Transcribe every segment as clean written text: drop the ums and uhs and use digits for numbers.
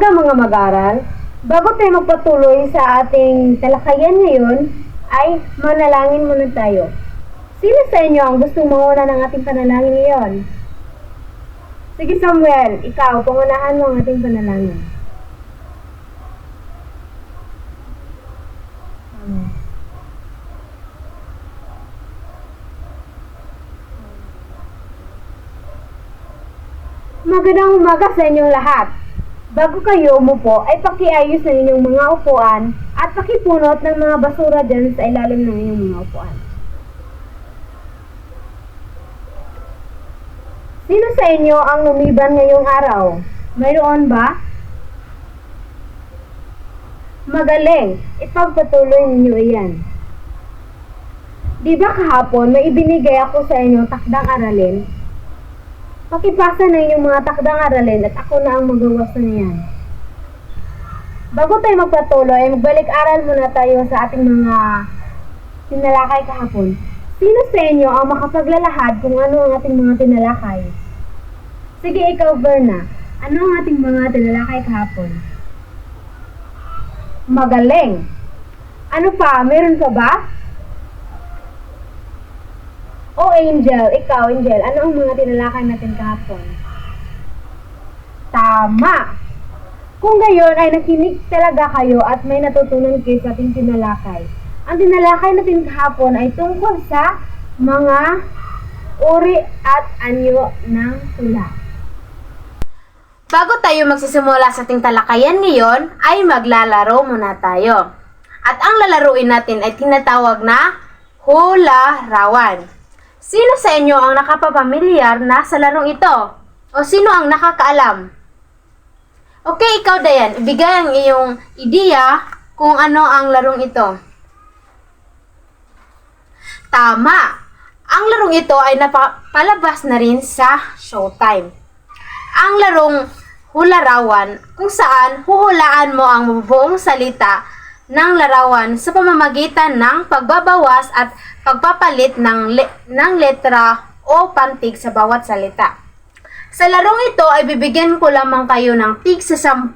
Umaga mga mag-aral. Bago tayo magpatuloy sa ating talakayan ngayon, ay manalangin muna tayo. Sino sa inyo ang gustong mauna ng ating panalangin ngayon? Sige Samuel, ikaw, pangunahan mo ang ating panalangin. Magandang umaga sa inyong lahat. Bago kayo umupo, ay pakiayos ng inyong mga upuan at pakipunot ng mga basura dyan sa ilalim ng inyong mga upuan. Sino sa inyo ang lumiban ngayong araw? Mayroon ba? Magaling, ipagpatuloy ninyo iyan. Di ba kahapon may ibinigay ako sa inyo takdang aralin? Pakipasa na inyong mga takdang aralin at ako na ang magawas na niyan. Bago tayo magpatuloy, ay magbalik-aral muna tayo sa ating mga tinalakay kahapon. Sino sa inyo ang makapaglalahad kung ano ang ating mga tinalakay? Sige, ikaw, Berna. Ano ang ating mga tinalakay kahapon? Magaling! Ano pa? Meron ka ba? O Angel, ikaw Angel, ano ang mga tinalakay natin kahapon? Tama! Kung gayon ay nakinig talaga kayo at may natutunan kayo sa ating tinalakay. Ang tinalakay natin kahapon ay tungkol sa mga uri at anyo ng tula. Bago tayo magsisimula sa ating talakayan ngayon, ay maglalaro muna tayo. At ang lalaruin natin ay tinatawag na hula-rawan. Sino sa inyo ang nakapapamilyar na sa larong ito? O sino ang nakakaalam? Okay, ikaw Dayan, ibigay ang iyong ideya kung ano ang larong ito. Tama! Ang larong ito ay napapalabas na rin sa Showtime. Ang larong hula-rawan kung saan huhulaan mo ang buong salita ng larawan sa pamamagitan ng pagbabawas at pagpapalit ng letra o pantig sa bawat salita. Sa larong ito ay bibigyan ko lamang kayo ng tig sa 10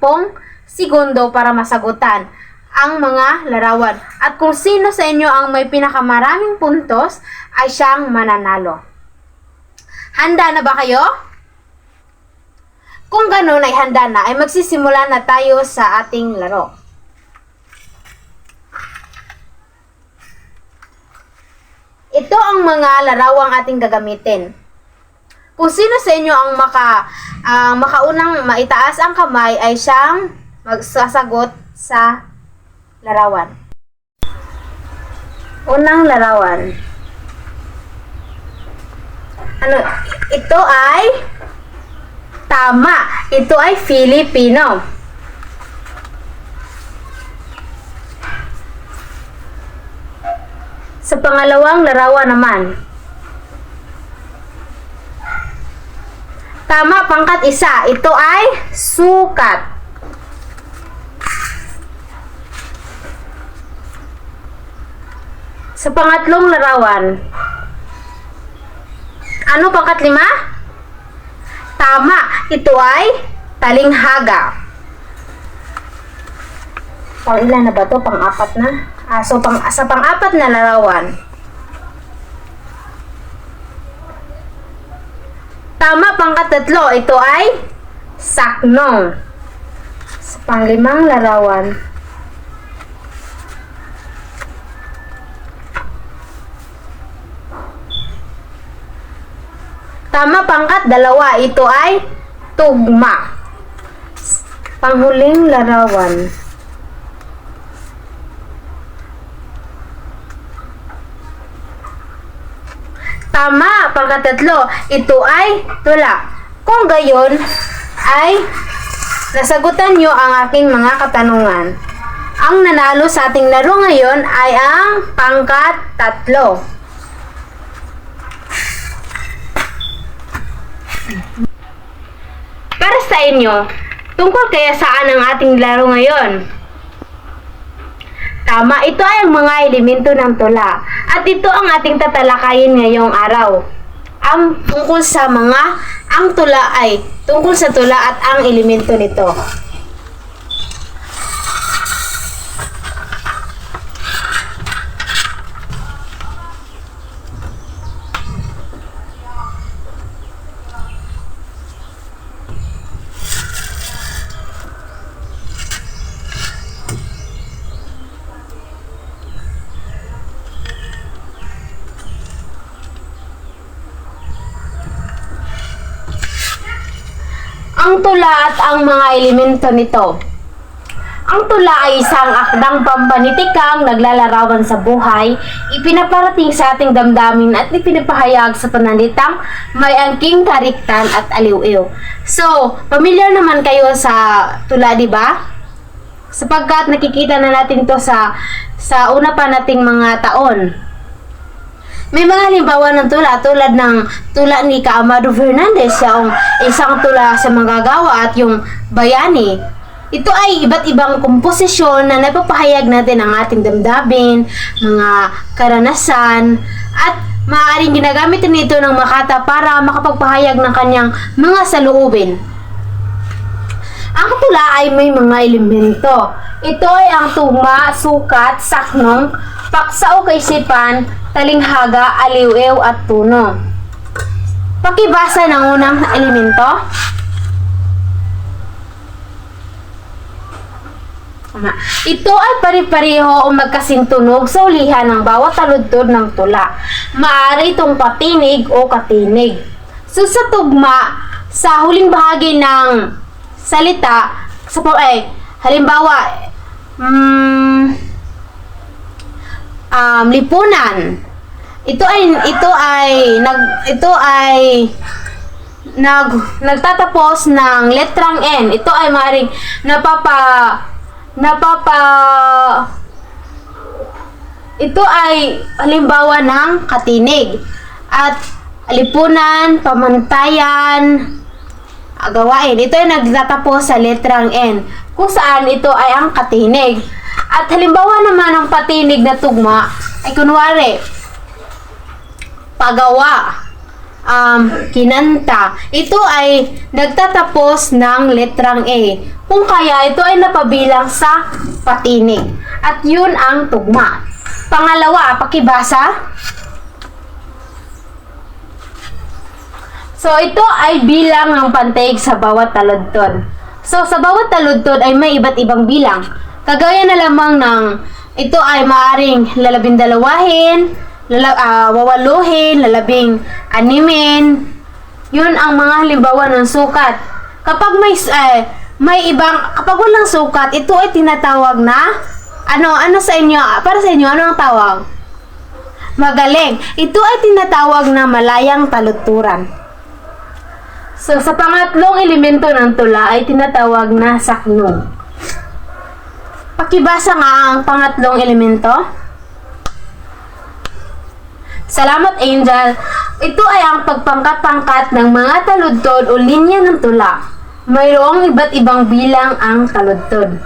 segundo para masagutan ang mga larawan. At kung sino sa inyo ang may pinakamaraming puntos ay siyang mananalo. Handa na ba kayo? Kung ganun ay handa na, ay magsisimula na tayo sa ating laro. Ito ang mga larawang ating gagamitin. Kung sino sa inyo ang makaunang maitaas ang kamay ay siyang magsasagot sa larawan. Unang larawan. Ito ay tama. Ito ay Filipino. Sa pangalawang larawan naman. Tama, pangkat 1. Ito ay sukat. Sa pangatlong larawan. Ano pangkat 5? Tama, ito ay talinghaga. Pang-ilan na ba to? Pang-4 na? So, sa pang-4 na larawan. Tama, pangkat 3. Ito ay saknong. Sa pang-5 larawan. Tama, pangkat 2. Ito ay tugma. Panghuling larawan. Tama, pangkat 3. Ito ay tula. Kung gayon, ay nasagutan nyo ang aking mga katanungan. Ang nanalo sa ating laro ngayon ay ang pangkat 3. Para sa inyo, tungkol kaya saan ang ating laro ngayon? Tama, ito ay ang mga elemento ng tula. At ito ang ating tatalakayin ngayong araw. Ang tungkol sa ang tula ay tungkol sa tula at ang elemento nito. Ang tula at ang mga elemento nito. Ang tula ay isang akdang pampanitikang naglalarawan sa buhay, ipinaparating sa ating damdamin at ipinapahayag sa pananalitang may angking kariktan at aliw-iw. So, pamilyar naman kayo sa tula, di ba? Sapagkat nakikita na natin to sa una pa nating mga taon. May mga halimbawa ng tula tulad ng tula ni Amado Fernandez, yung isang tula sa manggagawa at yung bayani. Ito ay iba't ibang komposisyon na napapahayag natin ang ating damdamin, mga karanasan, at maaaring ginagamit nito ng makata para makapagpahayag ng kanyang mga saloobin. Ang tula ay may mga elemento. Ito ay ang tugma, sukat, saknong, paksa o kaisipan, talinghaga, aliw-iw at tuno. Pakibasa ng unang elemento. Ito ay pari-pareho o magkasintunog sa ulihan ng bawat taludtod ng tula. Maaari itong patinig o katinig. So sa tugma, sa huling bahagi ng salita, halimbawa, lipunan. Ito ay nagtatapos ng letrang N. Ito ay maaaring ito ay halimbawa ng katinig. At lipunan, pamantayan, gawain. Ito ay nagtatapos sa letrang N, kung saan ito ay ang katinig. At halimbawa naman ng patinig na tugma ay kunwari, pagawa, kinanta. Ito ay nagtatapos ng letrang A. Kung kaya, ito ay napabilang sa patinig. At yun ang tugma. Pangalawa, pakibasa. So, ito ay bilang ng pantaig sa bawat taludtod. So, sa bawat taludtod ay may iba't ibang bilang. Kagaya na lamang ng ito ay maaring lalabindalawahin, wawaluhin, lalabing-animin. Yun ang mga halimbawa ng sukat. Kapag kapag walang sukat, ito ay tinatawag na ano sa inyo, para sa inyo, ano ang tawag? Magaling. Ito ay tinatawag na malayang taludturan. So, sa pangatlong elemento ng tula ay tinatawag na saknong. Pakibasa nga ang pangatlong elemento. Salamat, Angel. Ito ay ang pagpangkat-pangkat ng mga taludtod o linya ng tula. Mayroong iba't ibang bilang ang taludtod.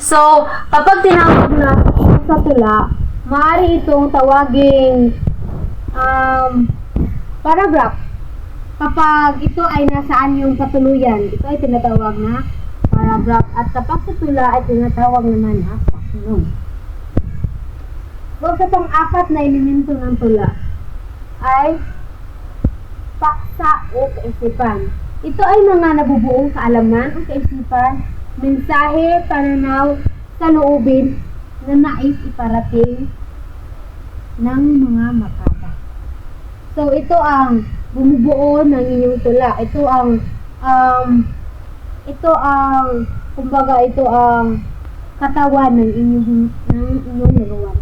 So, kapag tinawag na sa tula, maaari itong tawaging paragraph. Kapag ito ay nasaan yung katuluyan, ito ay tinatawag na paragraph. At kapag sa tula ay tinatawag naman na saknong. So, sa pang-apat na elemento ng tula ay paksa o kaisipan. Ito ay mga nabubuong kaalaman o kaisipan, mensahe, pananaw, saloobin na nais iparating ng mga makata. So, ito ang bumubuo ng inyong tula. Ito ang katawan ng inyong nagawa.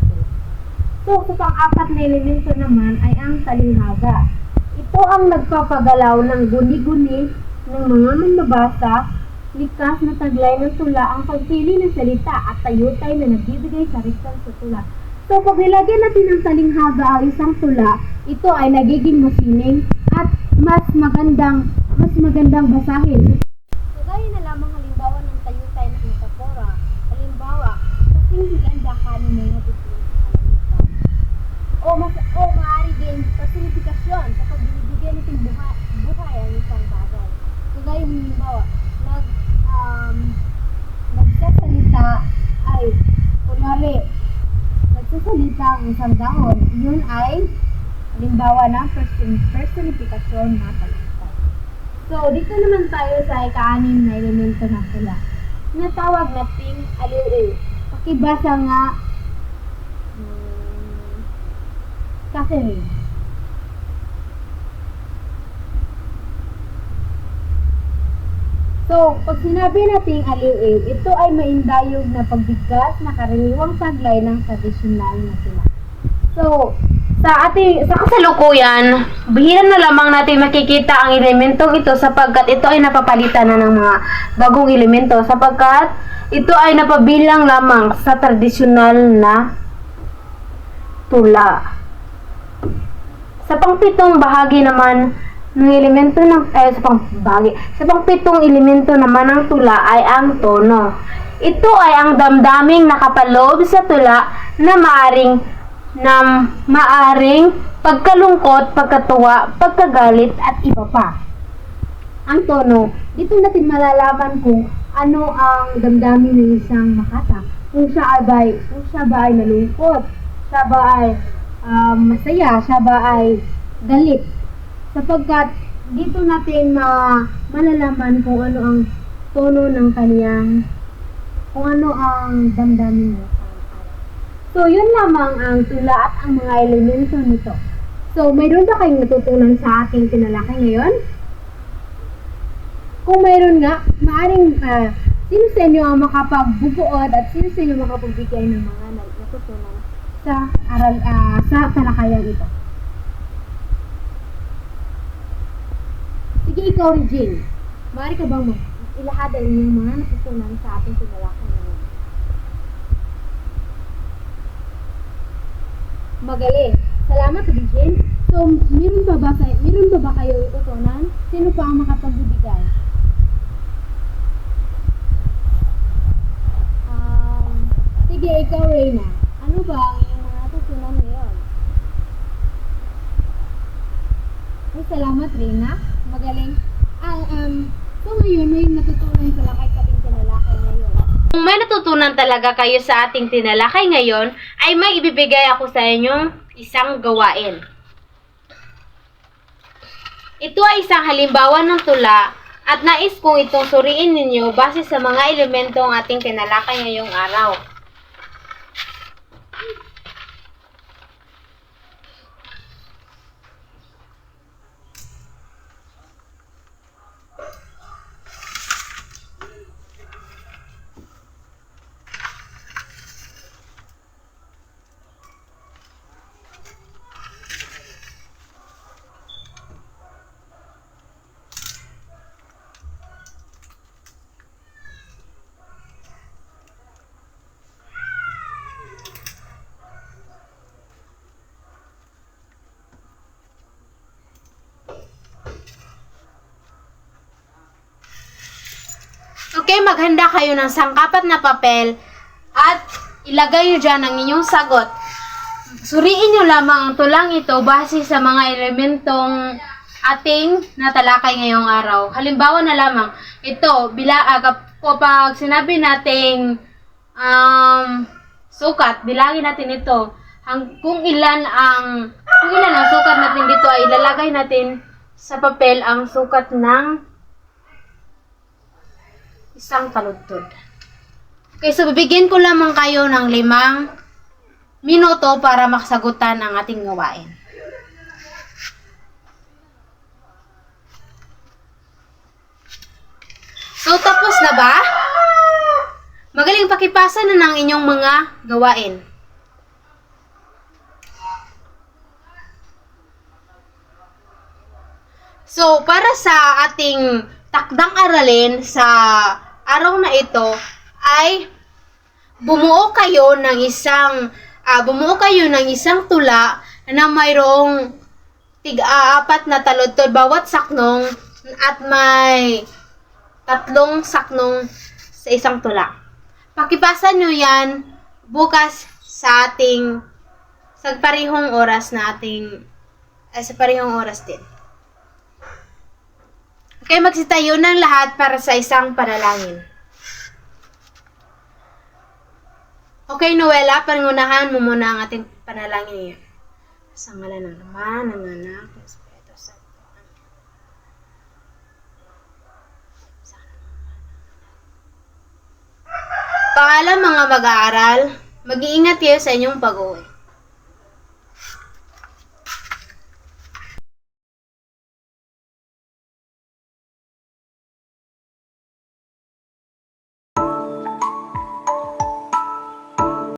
So, sa pang-apat na elemento naman ay ang talinghaga. Ito ang nagpapagalaw ng guni-guni ng mga manbabasa, likas na taglay ng tula, ang pagpili ng salita at tayutay na nagbibigay karikan sa tula. So, pag nilagyan natin ng talinghaga ang isang tula, ito ay nagiging masining at mas magandang basahin. So, gaya na lamang halimbawa ng tayutay na metapora. Halimbawa, kasing ganda ka ng mga o maaari din personifikasyon kapag binibigyan natin buhay ang isang bagay. So, gaya halimbawa, nagsasalita ay, kunwari, nagsasalita ang isang dahon, yun ay halimbawa ng personifikasyon na talita. So, dito naman tayo sa ika-anim na elemento ng tula. Natawag nating aliw-iw. Pakibasa nga Catherine. So, pag sinabi nating aliw, ito ay maindayog na pagbigkas na karaniwang saglay ng tradisyonal na tula. So, sa kasalukuyan, bihira na lamang natin makikita ang elementong ito sapagkat ito ay napapalitan na ng mga bagong elemento sapagkat ito ay napabilang lamang sa tradisyonal na tula. Sa pangpitong bahagi naman ng elemento ng sa pangpitong elemento naman ng tula ay ang tono. Ito ay ang damdaming nakapaloob sa tula na maaring pagkalungkot, pagkatuwa, pagkagalit at iba pa. Ang tono, dito natin malalaman kung ano ang damdamin ng isang makata. Kung siya ba ay nalungkot, siya ba ay masaya, siya ba ay galit. Sapagkat dito natin malalaman kung ano ang tono ng kaniyang, kung ano ang damdamin niya. So, yun lamang ang tula at ang mga elemento nito. So, mayroon ba kayong natutunan sa ating tinalakay ngayon? Kung mayroon nga, maaring sino sa inyo ang makapagbubuod at sino sa inyo makapagbigay ng mga natutunan sa sa talakayan ito? Sige, ikaw, Regine. Maaari ka bang ilahad ang inyong mga natutunan sa ating tinalakay ngayon? Magaling. Salamat, Regine. So, meron pa ba kayo itutunan? Sino pa ang makapagbibigay? Sige, ikaw, Reyna. Ano ba ang iyong mga natutunan ngayon? Ay, salamat, Reyna. Magaling. So ngayon, may natutunan pala kahit ating tinalakay ngayon. Kung may natutunan talaga kayo sa ating tinalakay ngayon, ay may ibibigay ako sa inyong isang gawain. Ito ay isang halimbawa ng tula at nais kong itong suriin ninyo base sa mga elemento ng ating tinalakay ngayong araw. Okay, maghanda kayo ng sangkapat na papel at ilagay nyo dyan ang inyong sagot. Suriin nyo lamang ang tulang ito base sa mga elementong ating natalakay ngayong araw. Halimbawa na lamang, ito, kapag sinabi nating sukat, bilangin natin ito. Kung ilan ang sukat natin dito ay ilalagay natin sa papel ang sukat ng isang taludtod. Okay, so bibigyan ko lamang kayo ng 5 minuto para makasagutan ang ating gawain. So, tapos na ba? Magaling pakipasa na ng inyong mga gawain. So, para sa ating takdang aralin sa araw na ito ay bumuo kayo ng isang tula na mayroong 4 na taludtod bawat saknong at may 3 saknong sa isang tula. Pakipasa nyo yan bukas sa parehong oras din. Okay, magsitayo ng lahat para sa isang panalangin. Okay, Noela, pangunahan mo muna ang ating panalangin niya. Sa ngalan ng Ama, ng Anak, ng Espiritu Santo. Paalam mga mag-aaral, mag-iingat kayo sa inyong pag-uwi.